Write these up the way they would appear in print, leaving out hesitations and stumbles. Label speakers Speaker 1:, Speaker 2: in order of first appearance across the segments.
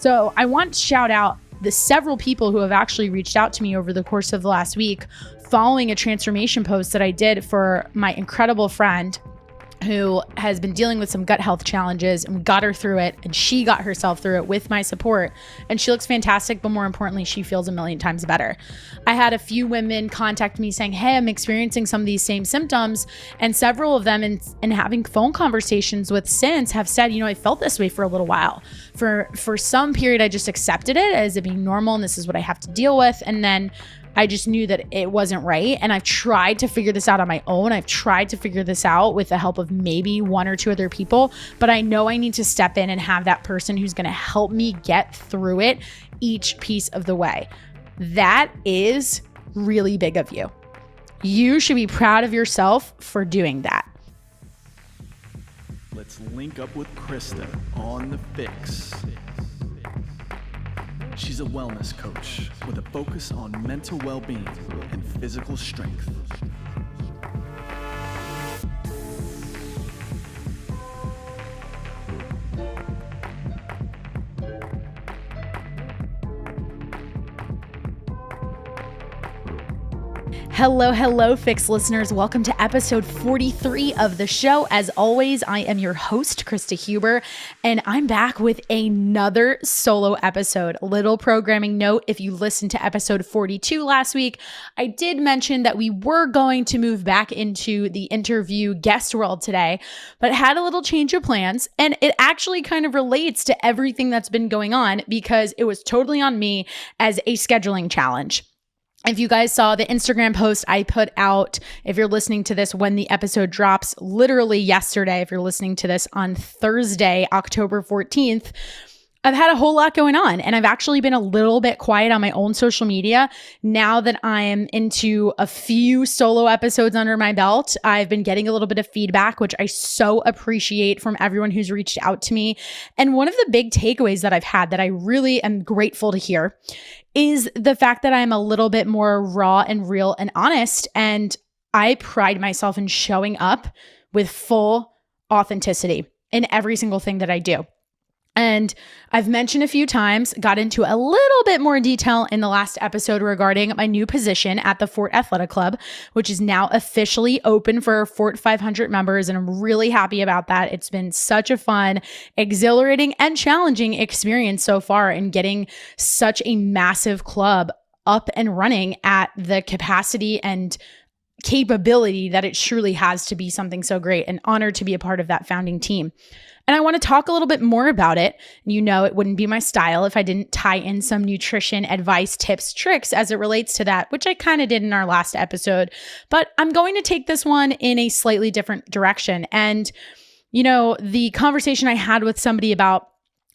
Speaker 1: So I want to shout out the several people who have actually reached out to me over the course of the last week following a transformation post that I did for my incredible friend who has been dealing with some gut health challenges, and we got her through it, and she got herself through it with my support, and she looks fantastic, but more importantly, she feels a million times better. I had a few women contact me saying, hey, I'm experiencing some of these same symptoms, and several of them in having phone conversations with since have said, I felt this way for a little while. For some period, I just accepted it as it being normal, and this is what I have to deal with, and then I just knew that it wasn't right. And I've tried to figure this out on my own. I've tried to figure this out with the help of maybe one or two other people, but I know I need to step in and have that person who's going to help me get through it each piece of the way. That is really big of you. You should be proud of yourself for doing that.
Speaker 2: Let's link up with Krysta on the FYX. She's a wellness coach with a focus on mental well-being and physical strength.
Speaker 1: Hello, FYX listeners. Welcome to episode 43 of the show. As always, I am your host, Krysta Huber, and I'm back with another solo episode. Little programming note, if you listened to episode 42 last week, I did mention that we were going to move back into the interview guest world today, but had a little change of plans, and it actually kind of relates to everything that's been going on because it was totally on me as a scheduling challenge. If you guys saw the Instagram post I put out, if you're listening to this when the episode drops, literally yesterday, if you're listening to this on Thursday, October 14th, I've had a whole lot going on, and I've actually been a little bit quiet on my own social media. Now that I am into a few solo episodes under my belt, I've been getting a little bit of feedback, which I so appreciate from everyone who's reached out to me. And one of the big takeaways that I've had that I really am grateful to hear is the fact that I'm a little bit more raw and real and honest. And I pride myself in showing up with full authenticity in every single thing that I do. And I've mentioned a few times, got into a little bit more detail in the last episode regarding my new position at the Fort Athletic Club, which is now officially open for Fort 500 members. And I'm really happy about that. It's been such a fun, exhilarating, and challenging experience so far in getting such a massive club up and running at the capacity and capability that it truly has to be something so great, and honored to be a part of that founding team. And I want to talk a little bit more about it. It wouldn't be my style if I didn't tie in some nutrition advice, tips, tricks as it relates to that, which I kind of did in our last episode. But I'm going to take this one in a slightly different direction. And, the conversation I had with somebody about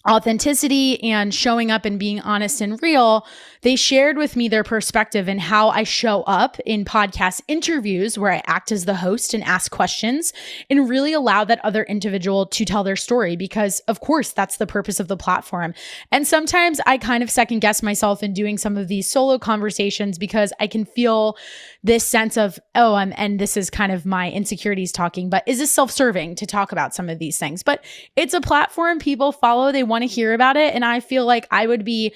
Speaker 1: authenticity and showing up and being honest and real, they shared with me their perspective and how I show up in podcast interviews where I act as the host and ask questions and really allow that other individual to tell their story, because of course that's the purpose of the platform. And sometimes I kind of second guess myself in doing some of these solo conversations because I can feel this sense of, and this is kind of my insecurities talking, but is this self-serving to talk about some of these things? But it's a platform people follow, they want to hear about it. And I feel like I would be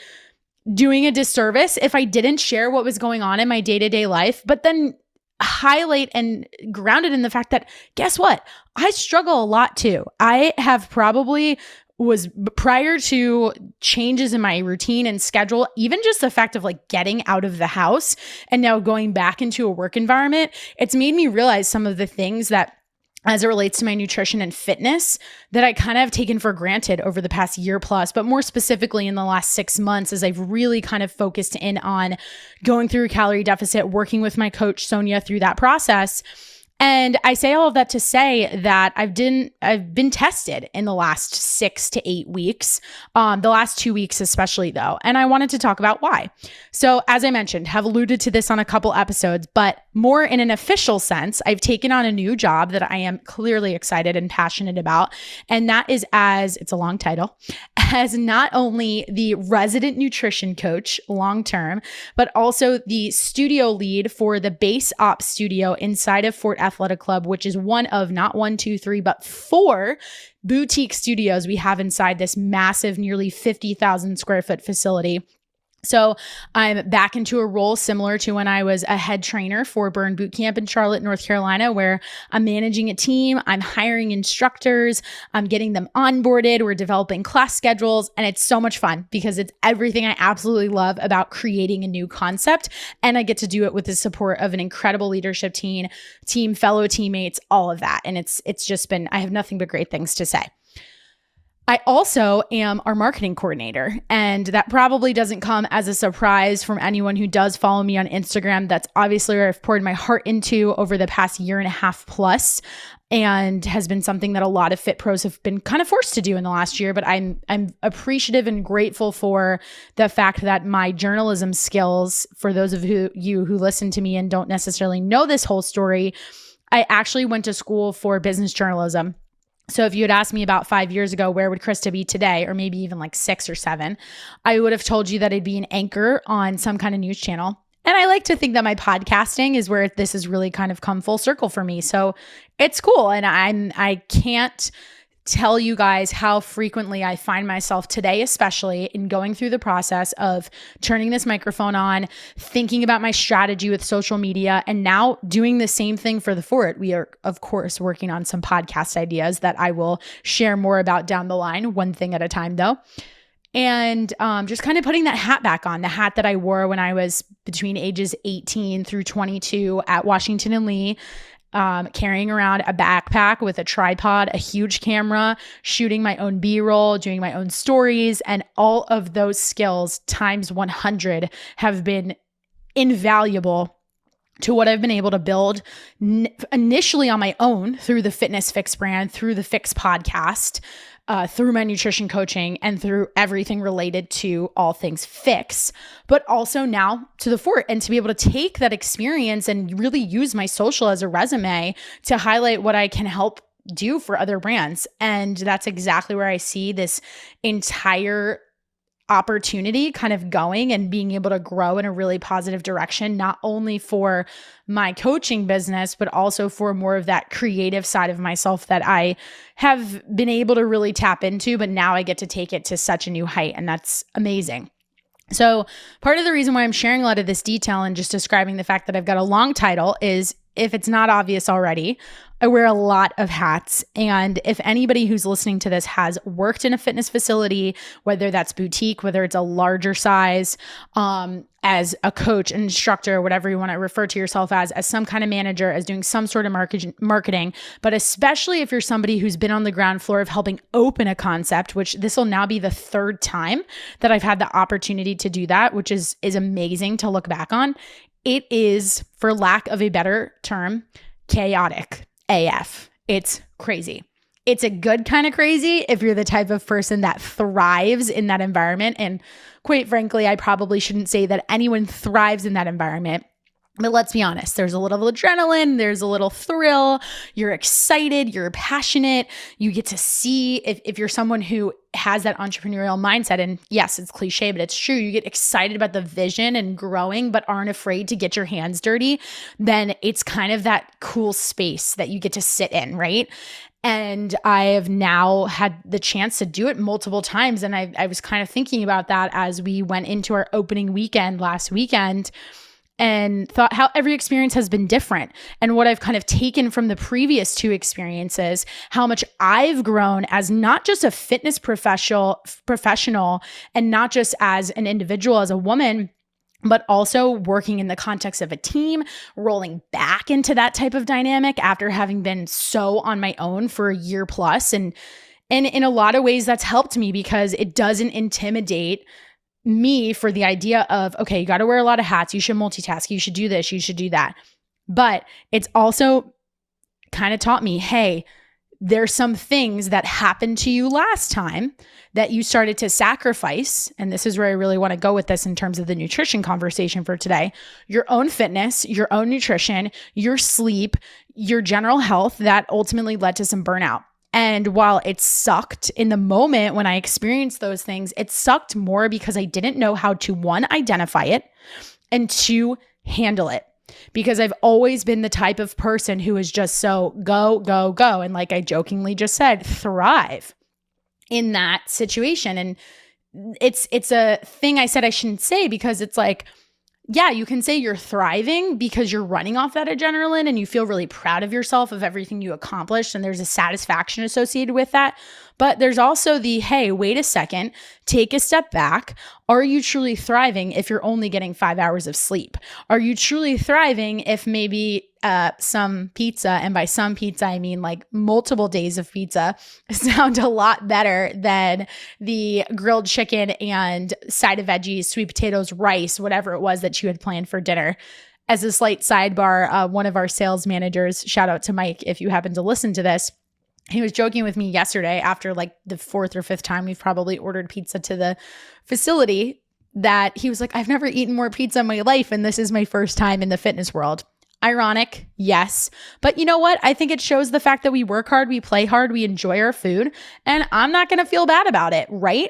Speaker 1: doing a disservice if I didn't share what was going on in my day-to-day life, but then highlight and ground it in the fact that, guess what? I struggle a lot too. I have probably was prior to changes in my routine and schedule, even just the fact of like getting out of the house and now going back into a work environment, it's made me realize some of the things that as it relates to my nutrition and fitness that I kind of have taken for granted over the past year plus, but more specifically in the last 6 months as I've really kind of focused in on going through a calorie deficit, working with my coach, Sonia, through that process. And I say all of that to say that I've been tested in the last 6 to 8 weeks, the last 2 weeks especially though. And I wanted to talk about why. So as I mentioned, have alluded to this on a couple episodes, but more in an official sense, I've taken on a new job that I am clearly excited and passionate about. And that is it's a long title, as not only the resident nutrition coach long-term, but also the studio lead for the base ops studio inside of Fort Athletic Club, which is one of not 1, 2, 3, but 4 boutique studios we have inside this massive, nearly 50,000 square foot facility. So I'm back into a role similar to when I was a head trainer for Burn Boot Camp in Charlotte, North Carolina, where I'm managing a team, I'm hiring instructors, I'm getting them onboarded, we're developing class schedules, and it's so much fun because it's everything I absolutely love about creating a new concept. And I get to do it with the support of an incredible leadership team, fellow teammates, all of that. And it's just been, I have nothing but great things to say. I also am our marketing coordinator, and that probably doesn't come as a surprise from anyone who does follow me on Instagram. That's obviously where I've poured my heart into over the past year and a half plus, and has been something that a lot of fit pros have been kind of forced to do in the last year. But I'm appreciative and grateful for the fact that my journalism skills, for those of you who listen to me and don't necessarily know this whole story, I actually went to school for business journalism. So if you had asked me about 5 years ago, where would Krysta be today, or maybe even like 6 or 7, I would have told you that I'd be an anchor on some kind of news channel. And I like to think that my podcasting is where this has really kind of come full circle for me. So it's cool. And I can't tell you guys how frequently I find myself today, especially in going through the process of turning this microphone on, thinking about my strategy with social media, and now doing the same thing for the Fort. We are, of course, working on some podcast ideas that I will share more about down the line, one thing at a time though. And just kind of putting that hat back on, the hat that I wore when I was between ages 18 through 22 at Washington and Lee, carrying around a backpack with a tripod, a huge camera, shooting my own B-roll, doing my own stories, and all of those skills times 100 have been invaluable to what I've been able to build initially on my own through the Fitness FYX brand, through the FYX podcast, through my nutrition coaching, and through everything related to all things FYX, but also now to the Fort, and to be able to take that experience and really use my social as a resume to highlight what I can help do for other brands. And that's exactly where I see this entire opportunity kind of going and being able to grow in a really positive direction, not only for my coaching business, but also for more of that creative side of myself that I have been able to really tap into, but now I get to take it to such a new height, and that's amazing. So part of the reason why I'm sharing a lot of this detail and just describing the fact that I've got a long title is, if it's not obvious already, I wear a lot of hats. And if anybody who's listening to this has worked in a fitness facility, whether that's boutique, whether it's a larger size, as a coach, an instructor, whatever you want to refer to yourself as some kind of manager, as doing some sort of marketing, but especially if you're somebody who's been on the ground floor of helping open a concept, which this will now be the 3rd time that I've had the opportunity to do that, which is amazing to look back on. It is, for lack of a better term, chaotic AF. It's crazy. It's a good kind of crazy if you're the type of person that thrives in that environment. And quite frankly, I probably shouldn't say that anyone thrives in that environment. But let's be honest, there's a little adrenaline, there's a little thrill, you're excited, you're passionate, you get to see, if you're someone who has that entrepreneurial mindset, and yes, it's cliche, but it's true, you get excited about the vision and growing, but aren't afraid to get your hands dirty, then it's kind of that cool space that you get to sit in, right? And I have now had the chance to do it multiple times. And I was kind of thinking about that as we went into our opening weekend last weekend, and thought how every experience has been different, and what I've kind of taken from the previous 2 experiences, how much I've grown as not just a fitness professional and not just as an individual, as a woman, but also working in the context of a team, rolling back into that type of dynamic after having been so on my own for a year plus. And in a lot of ways, that's helped me because it doesn't intimidate me for the idea of, okay, you got to wear a lot of hats. You should multitask. You should do this. You should do that. But it's also kind of taught me, hey, there's some things that happened to you last time that you started to sacrifice. And this is where I really want to go with this in terms of the nutrition conversation for today. Your own fitness, your own nutrition, your sleep, your general health that ultimately led to some burnout. And while it sucked in the moment when I experienced those things, it sucked more because I didn't know how to, one, identify it, and two, handle it. Because I've always been the type of person who is just so go, go, go. And like I jokingly just said, thrive in that situation. And it's a thing I said I shouldn't say, because it's like, yeah, you can say you're thriving because you're running off that adrenaline and you feel really proud of yourself, of everything you accomplished, and there's a satisfaction associated with that. But there's also the, hey, wait a second, take a step back. Are you truly thriving if you're only getting 5 hours of sleep? Are you truly thriving if maybe some pizza, and by some pizza, I mean like multiple days of pizza, sound a lot better than the grilled chicken and side of veggies, sweet potatoes, rice, whatever it was that you had planned for dinner? As a slight sidebar, one of our sales managers, shout out to Mike if you happen to listen to this, he was joking with me yesterday after like the fourth or fifth time we've probably ordered pizza to the facility, that he was like, I've never eaten more pizza in my life, and this is my first time in the fitness world. Ironic, yes. But you know what? I think it shows the fact that we work hard, we play hard, we enjoy our food, and I'm not going to feel bad about it, right?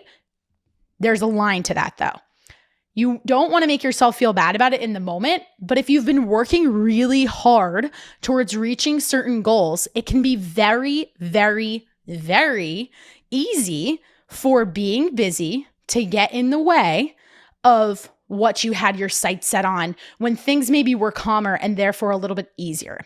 Speaker 1: There's a line to that though. You don't want to make yourself feel bad about it in the moment, but if you've been working really hard towards reaching certain goals, it can be very, very, very easy for being busy to get in the way of what you had your sights set on when things maybe were calmer and therefore a little bit easier.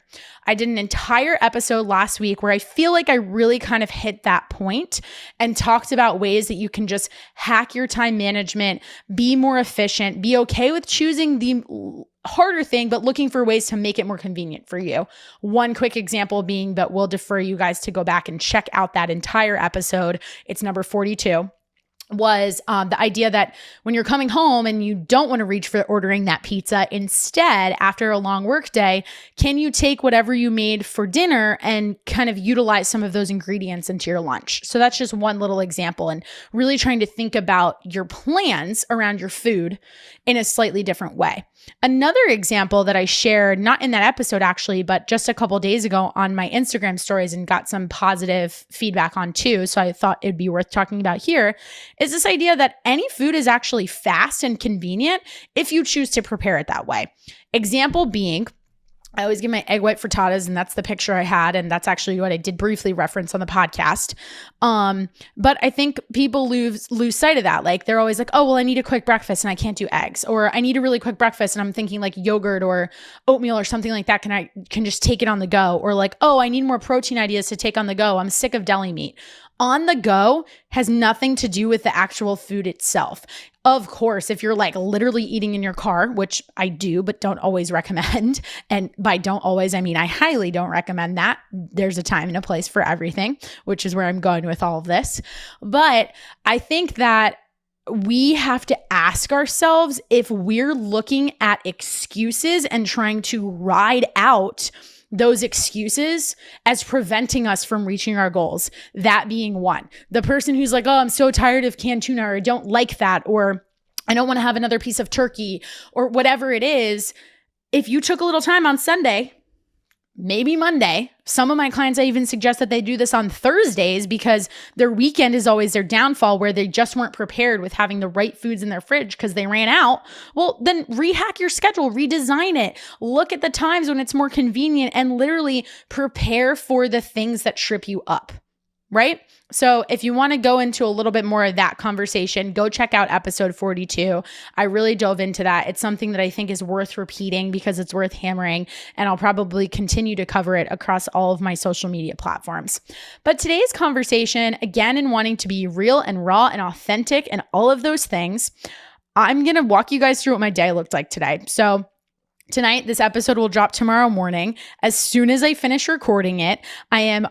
Speaker 1: I did an entire episode last week where I feel like I really kind of hit that point and talked about ways that you can just hack your time management, be more efficient, be okay with choosing the harder thing, but looking for ways to make it more convenient for you. One quick example being, but we'll defer you guys to go back and check out that entire episode. It's number 42. Was the idea that when you're coming home and you don't want to reach for ordering that pizza, instead, after a long work day, can you take whatever you made for dinner and kind of utilize some of those ingredients into your lunch? So that's just one little example, and really trying to think about your plans around your food in a slightly different way. Another example that I shared, not in that episode actually, but just a couple of days ago on my Instagram stories and got some positive feedback on too, so I thought it'd be worth talking about here, is this idea that any food is actually fast and convenient if you choose to prepare it that way. Example being, I always get my egg white frittatas, and that's the picture I had, and that's actually what I did briefly reference on the podcast. But I think people lose sight of that. Like they're always like, oh, well, I need a quick breakfast and I can't do eggs, or I need a really quick breakfast and I'm thinking like yogurt or oatmeal or something like that. Can just take it on the go, or like, oh, I need more protein ideas to take on the go. I'm sick of deli meat. On the go has nothing to do with the actual food itself. Of course, if you're like literally eating in your car, which I do, but don't always recommend. And by don't always, I mean, I highly don't recommend that. There's a time and a place for everything, which is where I'm going with all of this. But I think that we have to ask ourselves if we're looking at excuses and trying to ride out those excuses as preventing us from reaching our goals. That being one. The person who's like, oh, I'm so tired of canned tuna, or I don't like that, or I don't want to have another piece of turkey, or whatever it is. If you took a little time on Sunday, maybe Monday, some of my clients, I even suggest that they do this on Thursdays because their weekend is always their downfall, where they just weren't prepared with having the right foods in their fridge because they ran out. Well, then rehack your schedule, redesign it, look at the times when it's more convenient, and literally prepare for the things that trip you up, right? So if you want to go into a little bit more of that conversation, go check out episode 42. I really dove into that. It's something that I think is worth repeating because it's worth hammering, and I'll probably continue to cover it across all of my social media platforms. But today's conversation, again, in wanting to be real and raw and authentic and all of those things, I'm going to walk you guys through what my day looked like today. So tonight, this episode will drop tomorrow morning. As soon as I finish recording it, I am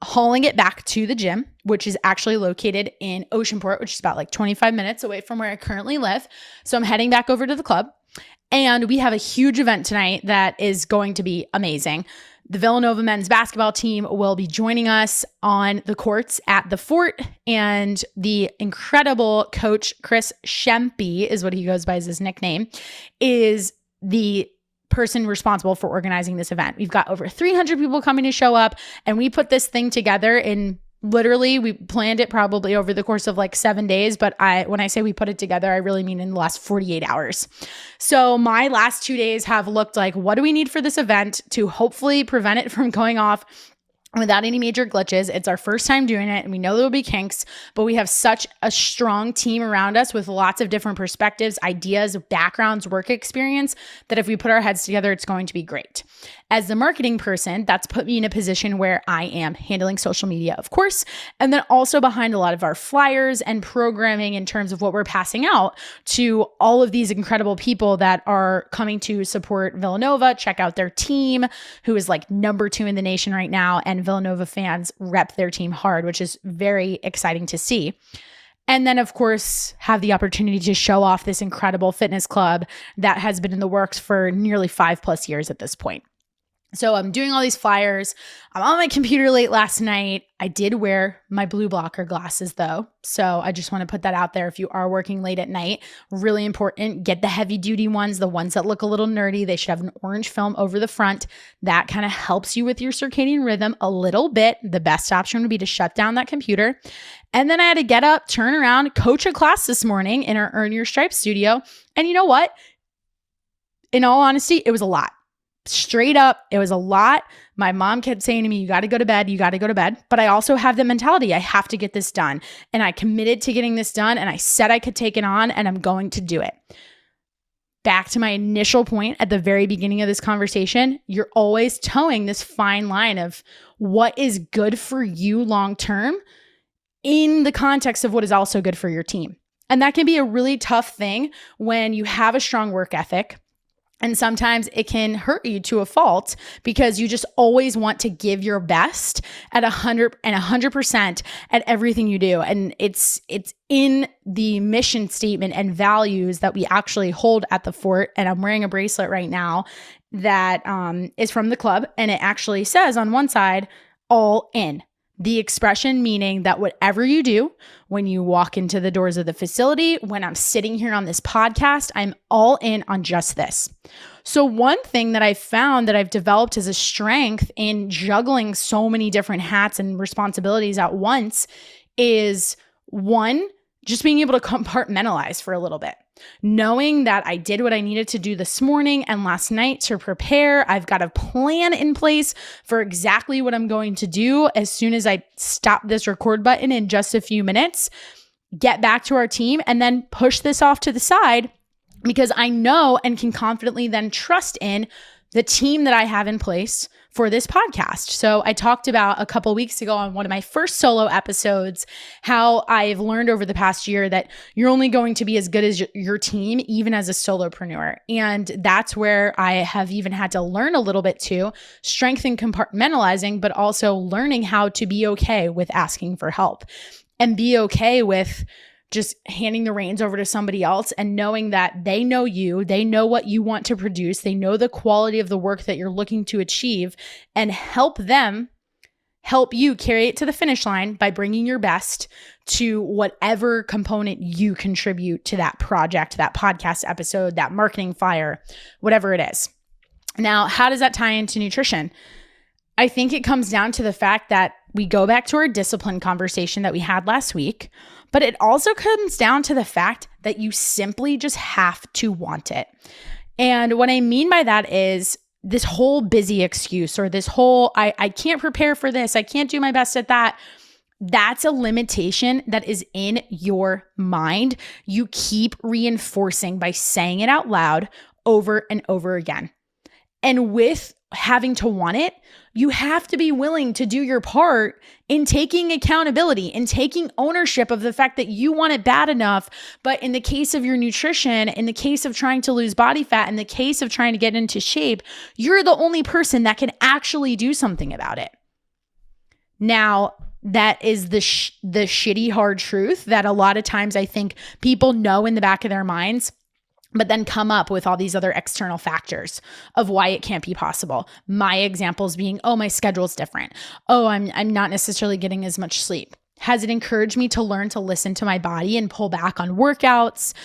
Speaker 1: hauling it back to the gym, which is actually located in Oceanport, which is about like 25 minutes away from where I currently live. So I'm heading back over to the club, and we have a huge event tonight that is going to be amazing. The Villanova men's basketball team will be joining us on the courts at the Fort, and the incredible coach, Chris Shempy is what he goes by as his nickname, is the person responsible for organizing this event. We've got over 300 people coming to show up, and we put this thing together in literally, we planned it probably over the course of like 7 days, but when I say we put it together, I really mean in the last 48 hours. So my last 2 days have looked like, what do we need for this event to hopefully prevent it from going off without any major glitches? It's our first time doing it, and we know there will be kinks, but we have such a strong team around us with lots of different perspectives, ideas, backgrounds, work experience, that if we put our heads together, it's going to be great. As the marketing person, that's put me in a position where I am handling social media, of course, and then also behind a lot of our flyers and programming in terms of what we're passing out to all of these incredible people that are coming to support Villanova, check out their team, who is like number 2 in the nation right now, and Villanova fans rep their team hard, which is very exciting to see. And then, of course, have the opportunity to show off this incredible fitness club that has been in the works for nearly 5+ years at this point. So I'm doing all these flyers. I'm on my computer late last night. I did wear my blue blocker glasses though. So I just want to put that out there. If you are working late at night, really important, get the heavy duty ones, the ones that look a little nerdy. They should have an orange film over the front. That kind of helps you with your circadian rhythm a little bit. The best option would be to shut down that computer. And then I had to get up, turn around, coach a class this morning in our Earn Your Stripes studio. And you know what? In all honesty, it was a lot. Straight up, it was a lot. My mom kept saying to me, you got to go to bed, you got to go to bed. But I also have the mentality, I have to get this done. And I committed to getting this done, and I said I could take it on, and I'm going to do it. Back to my initial point at the very beginning of this conversation, you're always towing this fine line of what is good for you long-term in the context of what is also good for your team. And that can be a really tough thing when you have a strong work ethic. And sometimes it can hurt you to a fault because you just always want to give your best at 100% at everything you do. And it's in the mission statement and values that we actually hold at the fort. And I'm wearing a bracelet right now that is from the club. And it actually says on one side, all in. The expression meaning that whatever you do, when you walk into the doors of the facility, when I'm sitting here on this podcast, I'm all in on just this. So one thing that I've found that I've developed as a strength in juggling so many different hats and responsibilities at once is one, just being able to compartmentalize for a little bit. Knowing that I did what I needed to do this morning and last night to prepare. I've got a plan in place for exactly what I'm going to do as soon as I stop this record button in just a few minutes, get back to our team, and then push this off to the side because I know and can confidently then trust in the team that I have in place for this podcast. So I talked about a couple weeks ago on one of my first solo episodes, how I've learned over the past year that you're only going to be as good as your team, even as a solopreneur. And that's where I have even had to learn a little bit too, strengthen compartmentalizing, but also learning how to be okay with asking for help and be okay with just handing the reins over to somebody else and knowing that they know you, they know what you want to produce, they know the quality of the work that you're looking to achieve, and help you carry it to the finish line by bringing your best to whatever component you contribute to that project, that podcast episode, that marketing flyer, whatever it is. Now, how does that tie into nutrition? I think it comes down to the fact that we go back to our discipline conversation that we had last week, but it also comes down to the fact that you simply just have to want it. And what I mean by that is this whole busy excuse or this whole, I can't prepare for this, I can't do my best at that. That's a limitation that is in your mind. You keep reinforcing by saying it out loud over and over again. And with having to want it, you have to be willing to do your part in taking accountability and taking ownership of the fact that you want it bad enough. But in the case of your nutrition, in the case of trying to lose body fat, in the case of trying to get into shape, you're the only person that can actually do something about it. Now, that is the shitty hard truth that a lot of times I think people know in the back of their minds, but then come up with all these other external factors of why it can't be possible. My examples being, oh, my schedule's different. Oh, I'm not necessarily getting as much sleep. Has it encouraged me to learn to listen to my body and pull back on workouts,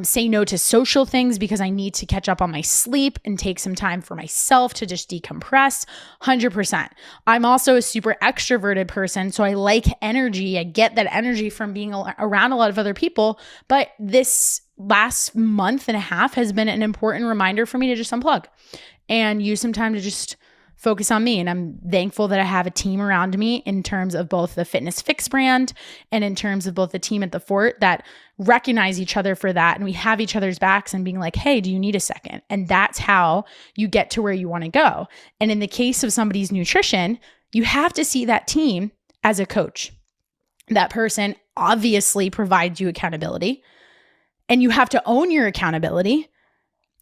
Speaker 1: say no to social things because I need to catch up on my sleep and take some time for myself to just decompress? 100%. I'm also a super extroverted person, so I like energy. I get that energy from being around a lot of other people, but this last month and a half has been an important reminder for me to just unplug and use some time to just focus on me. And I'm thankful that I have a team around me in terms of both the FYX brand and in terms of both the team at the Fort that recognize each other for that. And we have each other's backs and being like, hey, do you need a second? And that's how you get to where you want to go. And in the case of somebody's nutrition, you have to see that team as a coach. That person obviously provides you accountability and you have to own your accountability.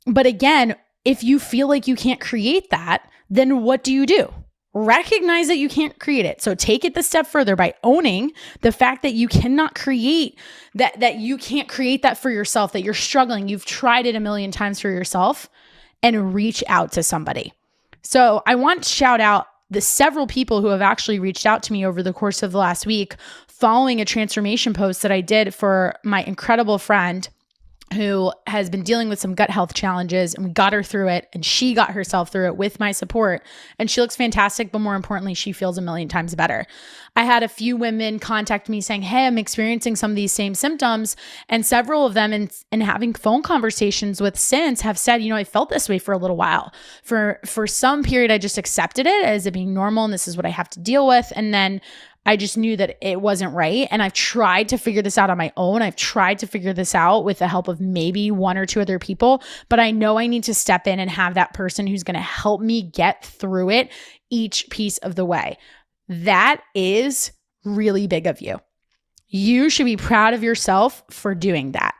Speaker 1: But again, if you feel like you can't create that, then what do? Recognize that you can't create it. So take it the step further by owning the fact that you cannot create that you can't create that for yourself, that you're struggling. You've tried it a million times for yourself, and reach out to somebody. So I want to shout out the several people who have actually reached out to me over the course of the last week following a transformation post that I did for my incredible friend who has been dealing with some gut health challenges, and we got her through it, and she got herself through it with my support, and she looks fantastic, but more importantly, she feels a million times better. I had a few women contact me saying, hey, I'm experiencing some of these same symptoms, and several of them in having phone conversations with since have said, I felt this way for a little while. For some period, I just accepted it as it being normal, and this is what I have to deal with, and then I just knew that it wasn't right. And I've tried to figure this out on my own. I've tried to figure this out with the help of maybe one or two other people, but I know I need to step in and have that person who's going to help me get through it each piece of the way. That is really big of you. You should be proud of yourself for doing that.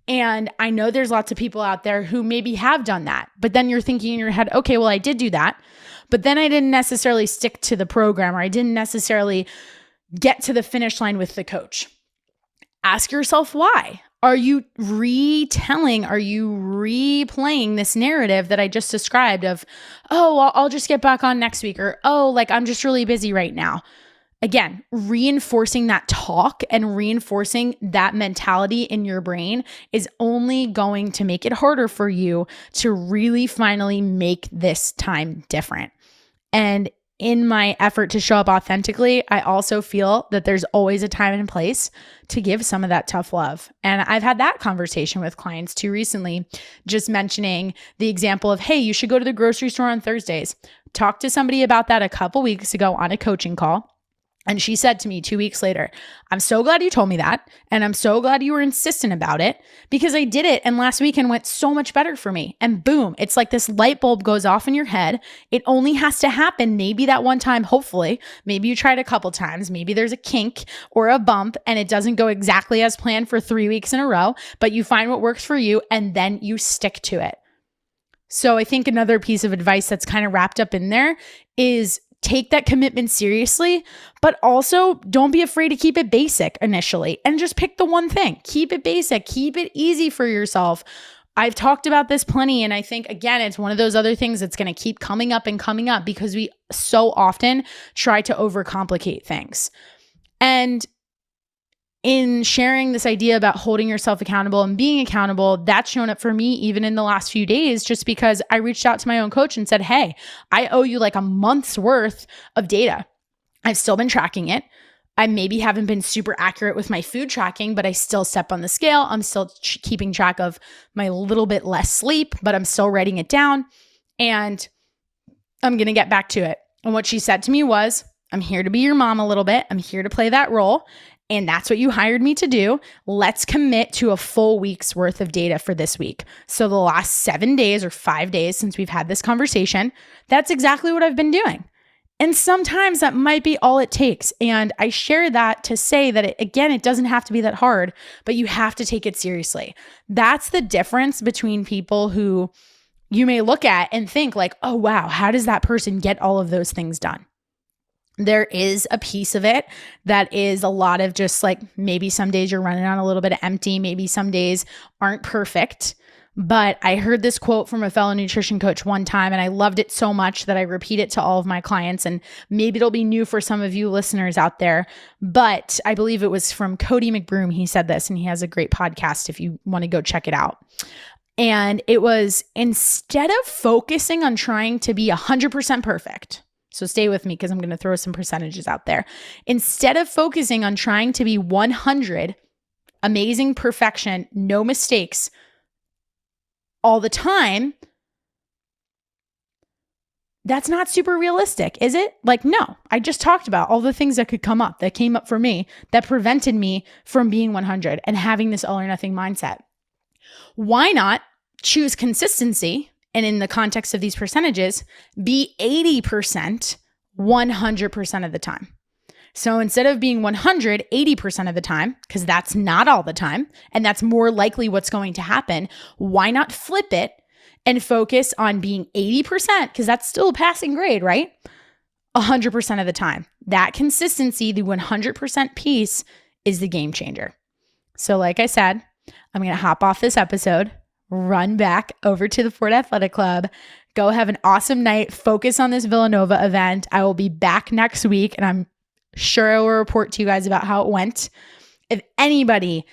Speaker 1: And I know there's lots of people out there who maybe have done that, but then you're thinking in your head, okay, well, I did do that, but then I didn't necessarily stick to the program, or I didn't necessarily get to the finish line with the coach. Ask yourself why. Are you replaying this narrative that I just described of, oh, I'll just get back on next week, or, oh, I'm just really busy right now. Again, reinforcing that talk and reinforcing that mentality in your brain is only going to make it harder for you to really finally make this time different. And in my effort to show up authentically, I also feel that there's always a time and place to give some of that tough love. And I've had that conversation with clients too recently, just mentioning the example of, hey, you should go to the grocery store on Thursdays. Talked to somebody about that a couple weeks ago on a coaching call. And she said to me 2 weeks later, I'm so glad you told me that. And I'm so glad you were insistent about it, because I did it. And last weekend went so much better for me. And boom, it's like this light bulb goes off in your head. It only has to happen maybe that one time, hopefully. Maybe you tried a couple times. Maybe there's a kink or a bump and it doesn't go exactly as planned for 3 weeks in a row, but you find what works for you and then you stick to it. So I think another piece of advice that's kind of wrapped up in there is take that commitment seriously, but also don't be afraid to keep it basic initially and just pick the one thing. Keep it basic, keep it easy for yourself. I've talked about this plenty, and I think, again, it's one of those other things that's going to keep coming up because we so often try to overcomplicate things. And in sharing this idea about holding yourself accountable and being accountable, that's shown up for me even in the last few days, just because I reached out to my own coach and said, hey, I owe you a month's worth of data. I've still been tracking it. I maybe haven't been super accurate with my food tracking, but I still step on the scale. I'm still keeping track of my little bit less sleep, but I'm still writing it down, and I'm going to get back to it. And what she said to me was, I'm here to be your mom a little bit. I'm here to play that role. And that's what you hired me to do. Let's commit to a full week's worth of data for this week. So the last 7 days or 5 days since we've had this conversation, that's exactly what I've been doing. And sometimes that might be all it takes. And I share that to say that, it doesn't have to be that hard, but you have to take it seriously. That's the difference between people who you may look at and think oh, wow, how does that person get all of those things done? There is a piece of it that is a lot of just maybe some days you're running on a little bit of empty, maybe some days aren't perfect, But I heard this quote from a fellow nutrition coach one time, and I loved it so much that I repeat it to all of my clients. And maybe it'll be new for some of you listeners out there, but I believe it was from Cody McBroom. He said this, and he has a great podcast if you want to go check it out. And it was, instead of focusing on trying to be 100% perfect, so stay with me because I'm going to throw some percentages out there. Instead of focusing on trying to be 100, amazing perfection, no mistakes, all the time, that's not super realistic, is it? Like, no, I just talked about all the things that could come up, that came up for me, that prevented me from being 100 and having this all or nothing mindset. Why not choose consistency? And in the context of these percentages, be 80% 100% of the time. So instead of being 100, 80% of the time, because that's not all the time, and that's more likely what's going to happen, why not flip it and focus on being 80%, because that's still a passing grade, right? 100% of the time. That consistency, the 100% piece, is the game changer. So like I said, I'm going to hop off this episode, run back over to the Ford Athletic Club, go have an awesome night, focus on this Villanova event. I will be back next week, and I'm sure I will report to you guys about how it went. If anybody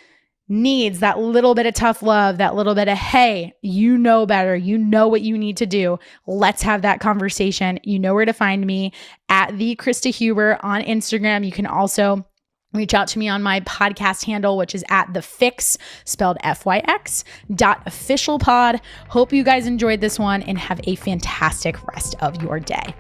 Speaker 1: needs that little bit of tough love, that little bit of, hey, you know better, you know what you need to do, let's have that conversation. You know where to find me, at the Krysta Huber on Instagram. You can also reach out to me on my podcast handle, which is at the FYX, spelled FYX, .officialpod. Hope you guys enjoyed this one and have a fantastic rest of your day.